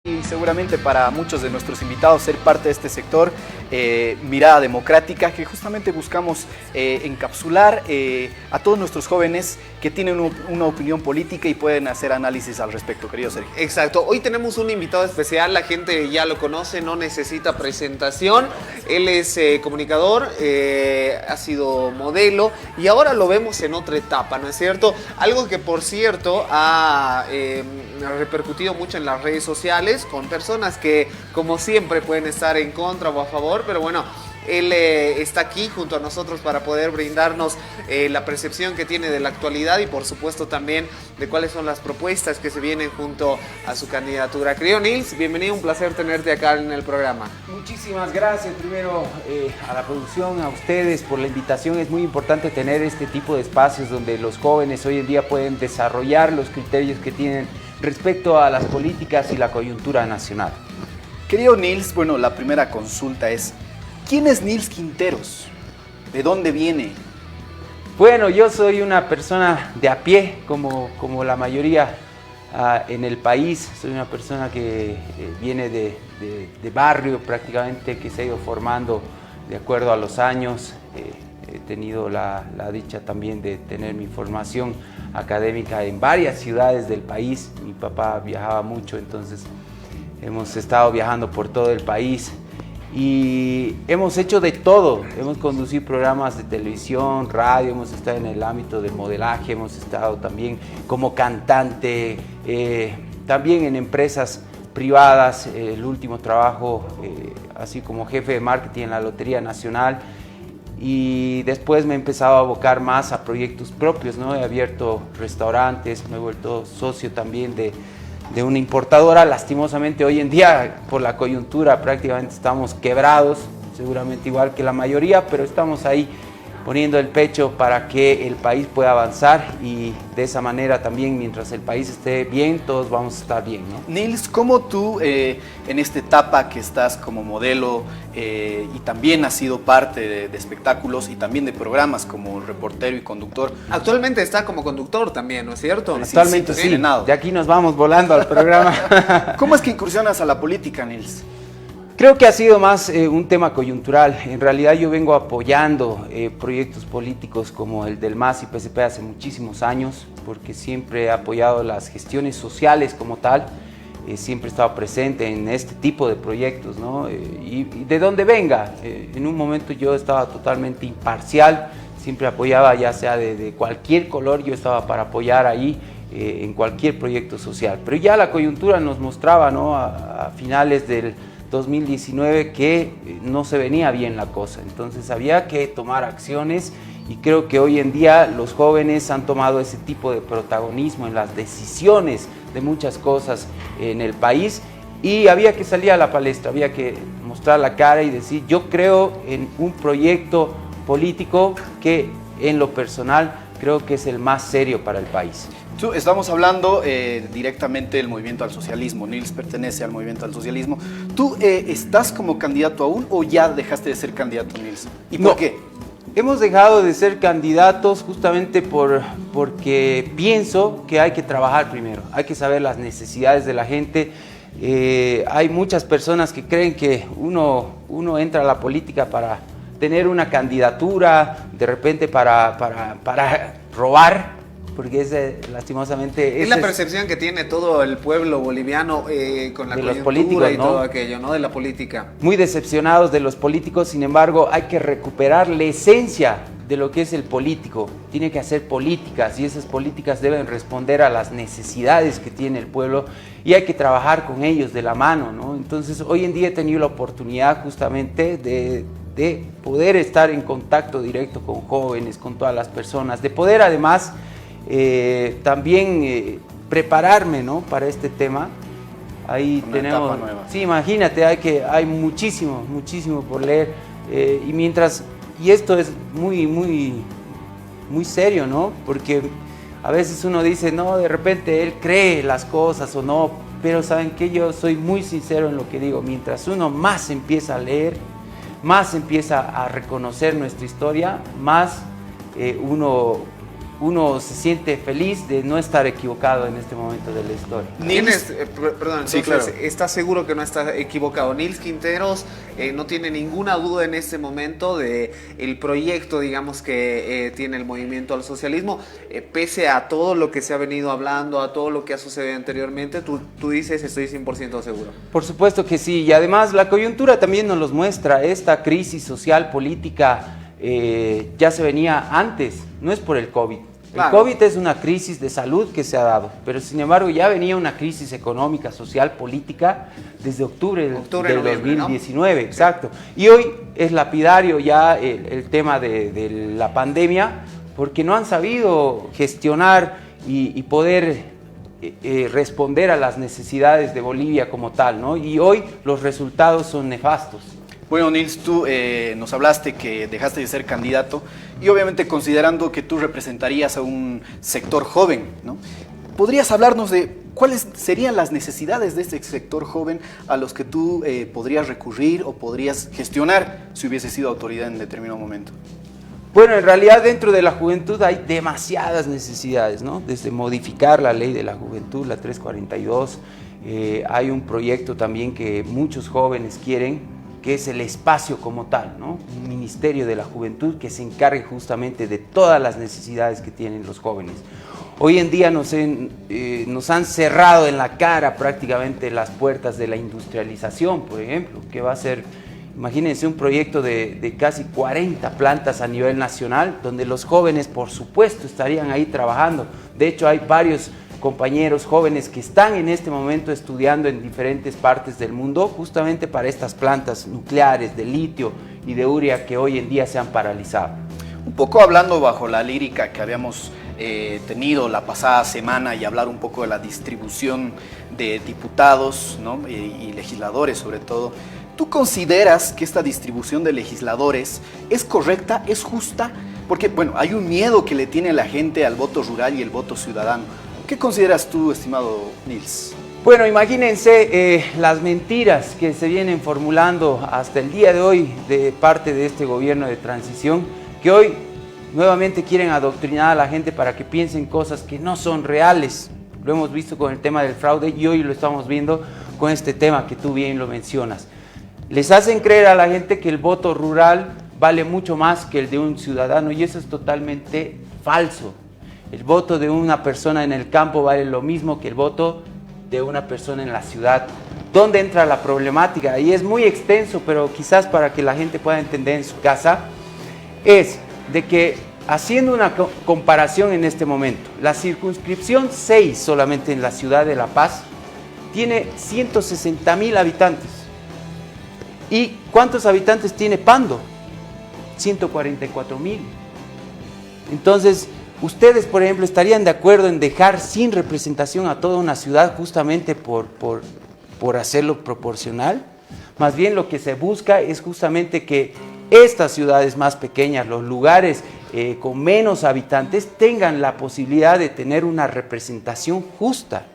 Y seguramente para muchos de nuestros invitados ser parte de este sector, Mirada Democrática, que justamente buscamos encapsular a todos nuestros jóvenes que tienen una opinión política y pueden hacer análisis al respecto, querido Sergio. Exacto, hoy tenemos un invitado especial, la gente ya lo conoce, no necesita presentación. Él es comunicador, ha sido modelo y ahora lo vemos en otra etapa, ¿no es cierto? Algo que, por cierto, ha repercutido mucho en las redes sociales con personas que, como siempre, pueden estar en contra o a favor, pero bueno, él está aquí junto a nosotros para poder brindarnos la percepción que tiene de la actualidad y por supuesto también de cuáles son las propuestas que se vienen junto a su candidatura. Querido Nils, bienvenido, un placer tenerte acá en el programa. Muchísimas gracias primero a la producción, a ustedes por la invitación. Es muy importante tener este tipo de espacios donde los jóvenes hoy en día pueden desarrollar los criterios que tienen respecto a las políticas y la coyuntura nacional. Querido Nils, bueno, la primera consulta es, ¿quién es Nils Quinteros? ¿De dónde viene? Bueno, yo soy una persona de a pie, como la mayoría en el país. Soy una persona que viene de barrio prácticamente, que se ha ido formando de acuerdo a los años. He tenido la dicha también de tener mi formación académica en varias ciudades del país. Mi papá viajaba mucho, entonces hemos estado viajando por todo el país. Y hemos hecho de todo, hemos conducido programas de televisión, radio, hemos estado en el ámbito del modelaje, hemos estado también como cantante, también en empresas privadas, el último trabajo así como jefe de marketing en la Lotería Nacional, y después me he empezado a abocar más a proyectos propios, ¿no? He abierto restaurantes, me he vuelto socio también de una importadora. Lastimosamente hoy en día por la coyuntura prácticamente estamos quebrados, seguramente igual que la mayoría, pero estamos ahí poniendo el pecho para que el país pueda avanzar y de esa manera también, mientras el país esté bien, todos vamos a estar bien, ¿no? Nils, ¿cómo tú en esta etapa que estás como modelo y también has sido parte de espectáculos y también de programas como reportero y conductor? Actualmente está como conductor también, ¿no es cierto? Actualmente sí, de aquí nos vamos volando al programa. ¿Cómo es que incursionas a la política, Nils? Creo que ha sido más un tema coyuntural. En realidad yo vengo apoyando proyectos políticos como el del MAS y PSP hace muchísimos años, porque siempre he apoyado las gestiones sociales como tal, siempre he estado presente en este tipo de proyectos, ¿no? Y de donde venga, en un momento yo estaba totalmente imparcial, siempre apoyaba ya sea de cualquier color, yo estaba para apoyar ahí en cualquier proyecto social. Pero ya la coyuntura nos mostraba, ¿no? A finales del 2019 que no se venía bien la cosa, entonces había que tomar acciones y creo que hoy en día los jóvenes han tomado ese tipo de protagonismo en las decisiones de muchas cosas en el país y había que salir a la palestra, había que mostrar la cara y decir yo creo en un proyecto político que en lo personal creo que es el más serio para el país. Estamos hablando directamente del movimiento al socialismo. Nils pertenece al movimiento al socialismo. ¿Tú estás como candidato aún o ya dejaste de ser candidato, Nils? ¿Y por qué? Hemos dejado de ser candidatos justamente porque pienso que hay que trabajar primero, hay que saber las necesidades de la gente. Hay muchas personas que creen que uno entra a la política para tener una candidatura, de repente para robar, porque lastimosamente... Es la percepción que tiene todo el pueblo boliviano con la coyuntura y ¿no? Todo aquello, ¿no? De la política. Muy decepcionados de los políticos, sin embargo, hay que recuperar la esencia de lo que es el político. Tiene que hacer políticas y esas políticas deben responder a las necesidades que tiene el pueblo y hay que trabajar con ellos de la mano, ¿no? Entonces, hoy en día he tenido la oportunidad justamente de poder estar en contacto directo con jóvenes, con todas las personas, de poder además también prepararme, ¿no? Para este tema. Ahí una tenemos, etapa nueva. Sí, imagínate, hay muchísimo por leer y esto es muy serio, ¿no? Porque a veces uno dice, no, de repente él cree las cosas o no, pero saben que yo soy muy sincero en lo que digo. Mientras uno más empieza a leer, más empieza a reconocer nuestra historia, más uno uno se siente feliz de no estar equivocado en este momento de la historia. Perdón, sí, entonces, claro. ¿estás seguro que no está equivocado? Nils Quinteros no tiene ninguna duda en este momento de el proyecto, digamos, que tiene el movimiento al socialismo, pese a todo lo que se ha venido hablando, a todo lo que ha sucedido anteriormente, tú dices, estoy 100% seguro. Por supuesto que sí, y además la coyuntura también nos los muestra. Esta crisis social, política, ya se venía antes, no es por el COVID. El COVID es una crisis de salud que se ha dado, pero sin embargo ya venía una crisis económica, social, política desde octubre del 2019, ¿no? Exacto. Y hoy es lapidario ya el tema de la pandemia, porque no han sabido gestionar y poder responder a las necesidades de Bolivia como tal, ¿no? Y hoy los resultados son nefastos. Bueno, Nils, tú nos hablaste que dejaste de ser candidato y obviamente considerando que tú representarías a un sector joven, ¿no? ¿Podrías hablarnos de cuáles serían las necesidades de este sector joven a los que tú podrías recurrir o podrías gestionar si hubiese sido autoridad en determinado momento? Bueno, en realidad dentro de la juventud hay demasiadas necesidades, ¿no? Desde modificar la ley de la juventud, la 342, hay un proyecto también que muchos jóvenes quieren, que es el espacio como tal, ¿no? Un ministerio de la juventud que se encargue justamente de todas las necesidades que tienen los jóvenes. Hoy en día nos han cerrado en la cara prácticamente las puertas de la industrialización, por ejemplo, que va a ser, imagínense, un proyecto de casi 40 plantas a nivel nacional, donde los jóvenes, por supuesto, estarían ahí trabajando. De hecho, hay varios compañeros jóvenes que están en este momento estudiando en diferentes partes del mundo justamente para estas plantas nucleares de litio y de urea que hoy en día se han paralizado. Un poco hablando bajo la lírica que habíamos tenido la pasada semana y hablar un poco de la distribución de diputados, ¿no? y legisladores sobre todo, ¿tú consideras que esta distribución de legisladores es correcta, es justa? Porque, bueno, hay un miedo que le tiene la gente al voto rural y el voto ciudadano. ¿Qué consideras tú, estimado Nils? Bueno, imagínense las mentiras que se vienen formulando hasta el día de hoy de parte de este gobierno de transición, que hoy nuevamente quieren adoctrinar a la gente para que piensen cosas que no son reales. Lo hemos visto con el tema del fraude y hoy lo estamos viendo con este tema que tú bien lo mencionas. Les hacen creer a la gente que el voto rural vale mucho más que el de un ciudadano y eso es totalmente falso. El voto de una persona en el campo vale lo mismo que el voto de una persona en la ciudad. ¿Dónde entra la problemática? Y es muy extenso, pero quizás para que la gente pueda entender en su casa, es de que haciendo una comparación en este momento, la circunscripción 6 solamente en la ciudad de La Paz tiene 160,000 habitantes. ¿Y cuántos habitantes tiene Pando? 144,000. Entonces, ustedes, por ejemplo, estarían de acuerdo en dejar sin representación a toda una ciudad justamente por hacerlo proporcional. Más bien lo que se busca es justamente que estas ciudades más pequeñas, los lugares con menos habitantes, tengan la posibilidad de tener una representación justa.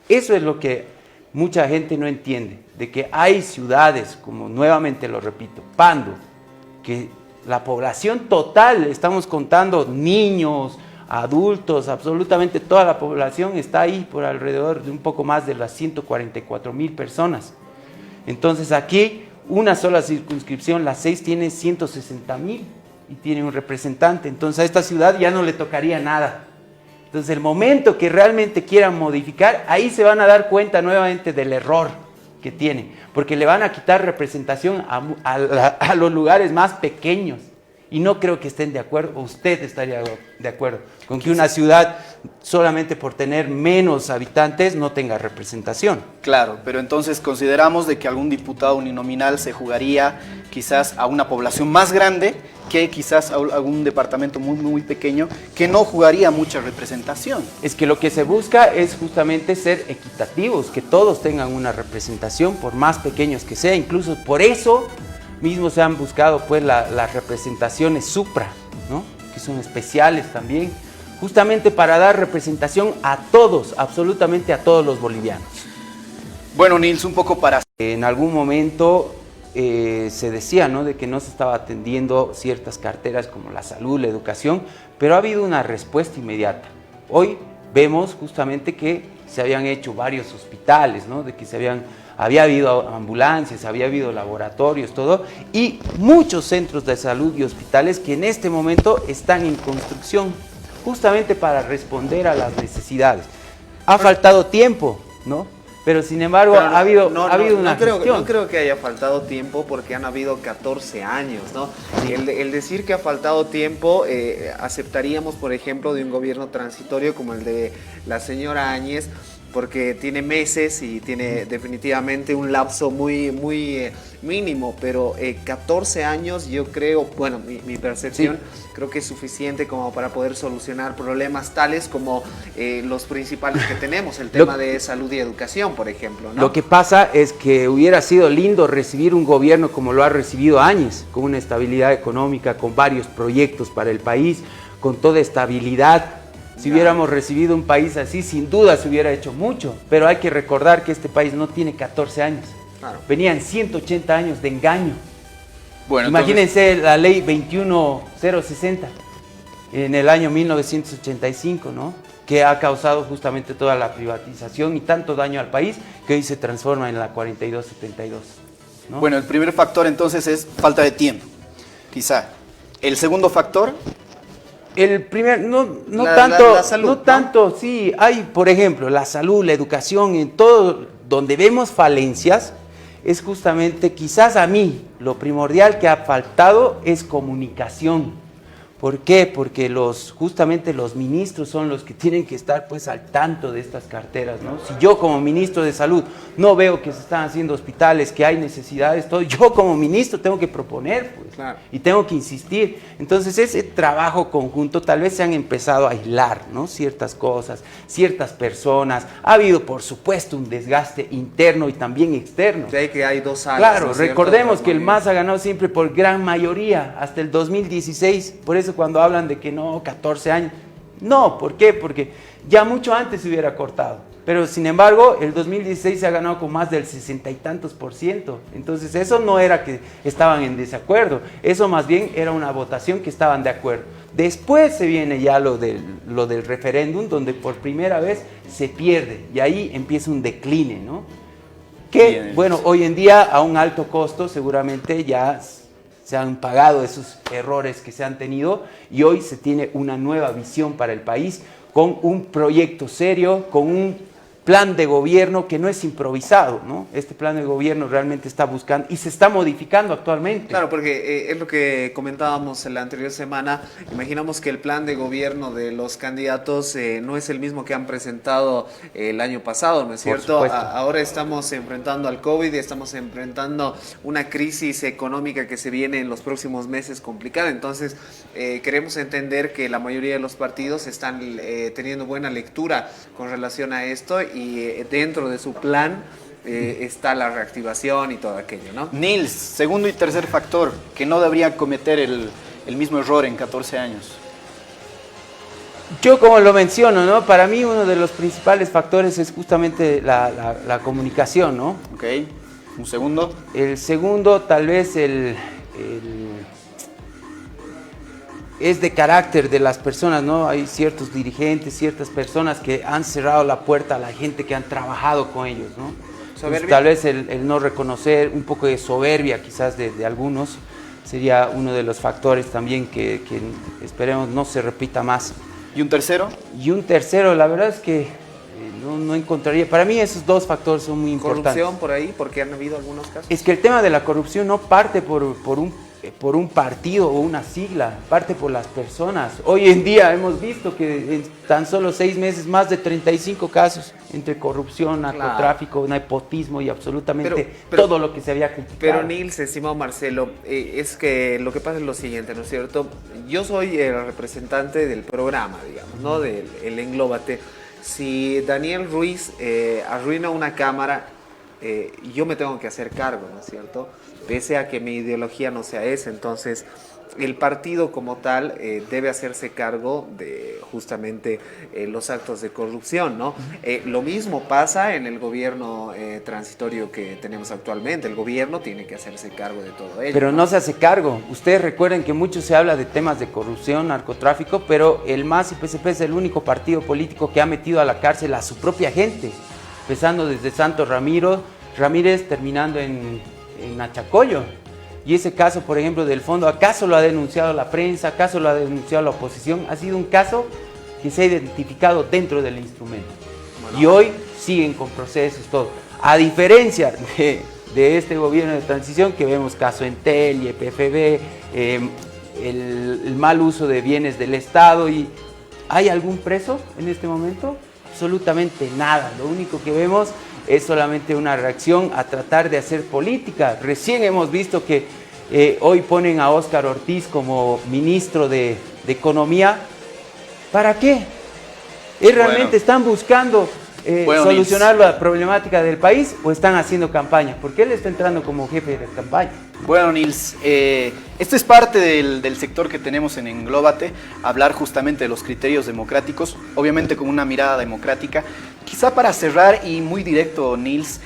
Eso es lo que mucha gente no entiende, de que hay ciudades, como nuevamente lo repito, Pando, que la población total, estamos contando niños, adultos, absolutamente toda la población está ahí por alrededor de un poco más de las 144,000 personas. Entonces aquí una sola circunscripción, la 6, tiene 160,000 y tiene un representante. Entonces a esta ciudad ya no le tocaría nada. Entonces el momento que realmente quieran modificar, ahí se van a dar cuenta nuevamente del error que tienen, porque le van a quitar representación a los lugares más pequeños. Y no creo que estén de acuerdo, o usted estaría de acuerdo, con que una ciudad solamente por tener menos habitantes no tenga representación. Claro, pero entonces consideramos de que algún diputado uninominal se jugaría quizás a una población más grande que quizás a algún departamento muy pequeño que no jugaría mucha representación. Es que lo que se busca es justamente ser equitativos, que todos tengan una representación, por más pequeños que sea. Incluso por eso mismo se han buscado pues las representaciones supra, ¿no? Que son especiales también, justamente para dar representación a todos, absolutamente a todos los bolivianos. Bueno, Nils, un poco para... En algún momento se decía, ¿no?, de que no se estaba atendiendo ciertas carteras como la salud, la educación, pero ha habido una respuesta inmediata. Hoy vemos justamente que se habían hecho varios hospitales, ¿no?, de que había habido ambulancias, había habido laboratorios, todo, y muchos centros de salud y hospitales que en este momento están en construcción, justamente para responder a las necesidades. Ha faltado tiempo, ¿no? Pero sin embargo ha habido una gestión. No creo que haya faltado tiempo porque han habido 14 años, ¿no? Sí. El decir que ha faltado tiempo, aceptaríamos, por ejemplo, de un gobierno transitorio como el de la señora Áñez, porque tiene meses y tiene definitivamente un lapso muy mínimo, pero 14 años yo creo, bueno, mi percepción, sí, creo que es suficiente como para poder solucionar problemas tales como los principales que tenemos, el tema de salud y educación, por ejemplo, ¿no? Lo que pasa es que hubiera sido lindo recibir un gobierno como lo ha recibido Áñez, con una estabilidad económica, con varios proyectos para el país, con toda estabilidad. Si hubiéramos recibido un país así, sin duda se hubiera hecho mucho, pero hay que recordar que este país no tiene 14 años. Claro. Venían 180 años de engaño. Bueno, imagínense entonces, la ley 21060 en el año 1985, ¿no?, que ha causado justamente toda la privatización y tanto daño al país que hoy se transforma en la 4272, ¿no? Bueno, el primer factor entonces es falta de tiempo, quizá. El segundo factor... El primer, no salud, tanto, sí, hay, por ejemplo, la salud, la educación, en todo donde vemos falencias, es justamente, quizás a mí, lo primordial que ha faltado es comunicación. ¿Por qué? Porque justamente los ministros son los que tienen que estar pues al tanto de estas carteras, ¿no? Si yo como ministro de salud no veo que se están haciendo hospitales, que hay necesidades, todo, yo como ministro tengo que proponer, pues, claro, y tengo que insistir. Entonces ese trabajo conjunto tal vez se han empezado a aislar, ¿no?, ciertas cosas, ciertas personas. Ha habido, por supuesto, un desgaste interno y también externo. De ahí que hay dos alas. Claro, ¿no? Recordemos que el MAS ha ganado siempre por gran mayoría, hasta el 2016, por eso cuando hablan de que no, 14 años, no, ¿por qué? Porque ya mucho antes se hubiera cortado, pero sin embargo el 2016 se ha ganado con más del 60 y tantos %, entonces eso no era que estaban en desacuerdo, eso más bien era una votación que estaban de acuerdo. Después se viene ya lo del referéndum, donde por primera vez se pierde y ahí empieza un decline, ¿no? Que, bien, bueno, hoy en día a un alto costo seguramente ya se han pagado esos errores que se han tenido y hoy se tiene una nueva visión para el país con un proyecto serio, con un plan de gobierno que no es improvisado, ¿no? Este plan de gobierno realmente está buscando y se está modificando actualmente. Claro, porque es lo que comentábamos en la anterior semana. Imaginamos que el plan de gobierno de los candidatos no es el mismo que han presentado el año pasado, ¿no es cierto? Ahora estamos enfrentando al COVID y estamos enfrentando una crisis económica que se viene en los próximos meses complicada. Entonces, queremos entender que la mayoría de los partidos están teniendo buena lectura con relación a esto y dentro de su plan está la reactivación y todo aquello, ¿no? Nils, segundo y tercer factor, que no debería cometer el mismo error en 14 años. Yo como lo menciono, ¿no? Para mí uno de los principales factores es justamente la comunicación, ¿no? Ok, un segundo. El segundo tal vez es de carácter de las personas, ¿no? Hay ciertos dirigentes, ciertas personas que han cerrado la puerta a la gente que han trabajado con ellos, ¿no? Entonces, tal vez el no reconocer, un poco de soberbia quizás de algunos, sería uno de los factores también que esperemos no se repita más. ¿Y un tercero? Y un tercero, la verdad es que no encontraría, para mí esos dos factores son muy importantes. ¿Corrupción por ahí? Porque han habido algunos casos. Es que el tema de la corrupción no parte por un partido o una sigla, parte por las personas. Hoy en día hemos visto que en tan solo 6 meses más de 35 casos entre corrupción, narcotráfico, nepotismo y absolutamente todo lo que se había criticado. Pero Nils, estimado Marcelo, es que lo que pasa es lo siguiente, ¿no es cierto? Yo soy el representante del programa, digamos, ¿no? Del Englóbate. Si Daniel Ruiz arruina una cámara, yo me tengo que hacer cargo, ¿no es cierto? Pese a que mi ideología no sea esa. Entonces, el partido como tal debe hacerse cargo de justamente los actos de corrupción, ¿no? Lo mismo pasa en el gobierno transitorio que tenemos actualmente. El gobierno tiene que hacerse cargo de todo ello. Pero no se hace cargo. Ustedes recuerden que mucho se habla de temas de corrupción, narcotráfico, pero el MAS y PSP es el único partido político que ha metido a la cárcel a su propia gente, empezando desde Santos Ramírez, terminando en Achacoyo. Y ese caso, por ejemplo, del fondo, ¿acaso lo ha denunciado la prensa? ¿Acaso lo ha denunciado la oposición? Ha sido un caso que se ha identificado dentro del instrumento. Bueno, y hoy siguen con procesos, todo. A diferencia de este gobierno de transición, que vemos caso Entel, YPFB, el mal uso de bienes del Estado. Y ¿hay algún preso en este momento? Absolutamente nada. Lo único que vemos es solamente una reacción a tratar de hacer política. Recién hemos visto que hoy ponen a Óscar Ortiz como ministro de Economía. ¿Para qué? ¿Realmente están buscando solucionar la problemática del país o están haciendo campaña? Porque él está entrando como jefe de campaña. Bueno, Nils, esto es parte del sector que tenemos en Englóbate, hablar justamente de los criterios democráticos, obviamente con una mirada democrática. Quizá para cerrar y muy directo, Nils,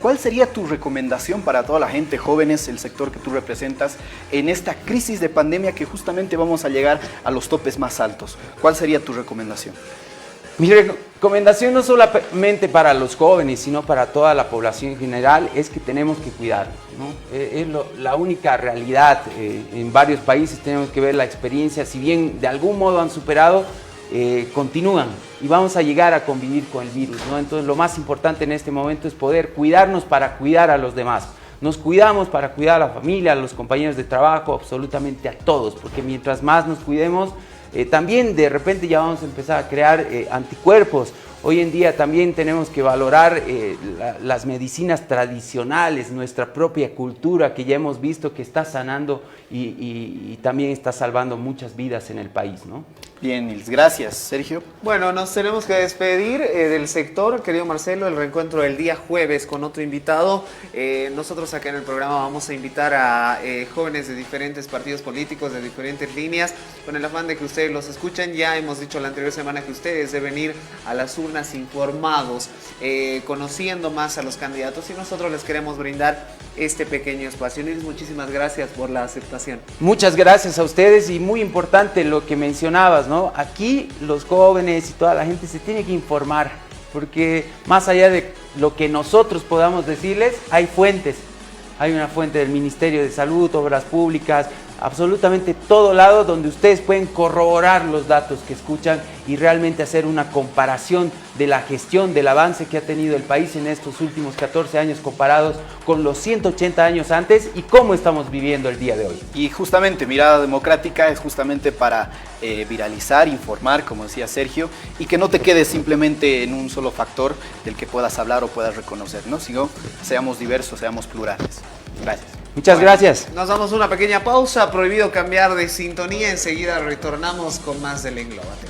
¿cuál sería tu recomendación para toda la gente, jóvenes, el sector que tú representas, en esta crisis de pandemia que justamente vamos a llegar a los topes más altos? ¿Cuál sería tu recomendación? Mi recomendación no solamente para los jóvenes, sino para toda la población en general, es que tenemos que cuidarnos, ¿no? Es la única realidad. En varios países tenemos que ver la experiencia, si bien de algún modo han superado, continúan y vamos a llegar a convivir con el virus, ¿no? Entonces lo más importante en este momento es poder cuidarnos para cuidar a los demás. Nos cuidamos para cuidar a la familia, a los compañeros de trabajo, absolutamente a todos, porque mientras más nos cuidemos, también de repente ya vamos a empezar a crear anticuerpos. Hoy en día también tenemos que valorar las medicinas tradicionales, nuestra propia cultura que ya hemos visto que está sanando y también está salvando muchas vidas en el país, ¿no? Bien, Nils, gracias. Sergio. Bueno, nos tenemos que despedir del sector, querido Marcelo, el reencuentro del día jueves con otro invitado. Nosotros acá en el programa vamos a invitar a jóvenes de diferentes partidos políticos, de diferentes líneas, con el afán de que ustedes los escuchen. Ya hemos dicho la anterior semana que ustedes deben ir a las urnas informados, conociendo más a los candidatos, y nosotros les queremos brindar este pequeño espacio. Nils, muchísimas gracias por la aceptación. Muchas gracias a ustedes, y muy importante lo que mencionabas, ¿no? Aquí los jóvenes y toda la gente se tiene que informar, porque más allá de lo que nosotros podamos decirles, hay fuentes. Hay una fuente del Ministerio de Salud, Obras Públicas, absolutamente todo lado donde ustedes pueden corroborar los datos que escuchan y realmente hacer una comparación de la gestión, del avance que ha tenido el país en estos últimos 14 años comparados con los 180 años antes y cómo estamos viviendo el día de hoy. Y justamente Mirada Democrática es justamente para viralizar, informar, como decía Sergio, y que no te quedes simplemente en un solo factor del que puedas hablar o puedas reconocer, ¿no? Sino seamos diversos, seamos plurales. Gracias. Muchas gracias. Nos damos una pequeña pausa, prohibido cambiar de sintonía, enseguida retornamos con más del Englóbate.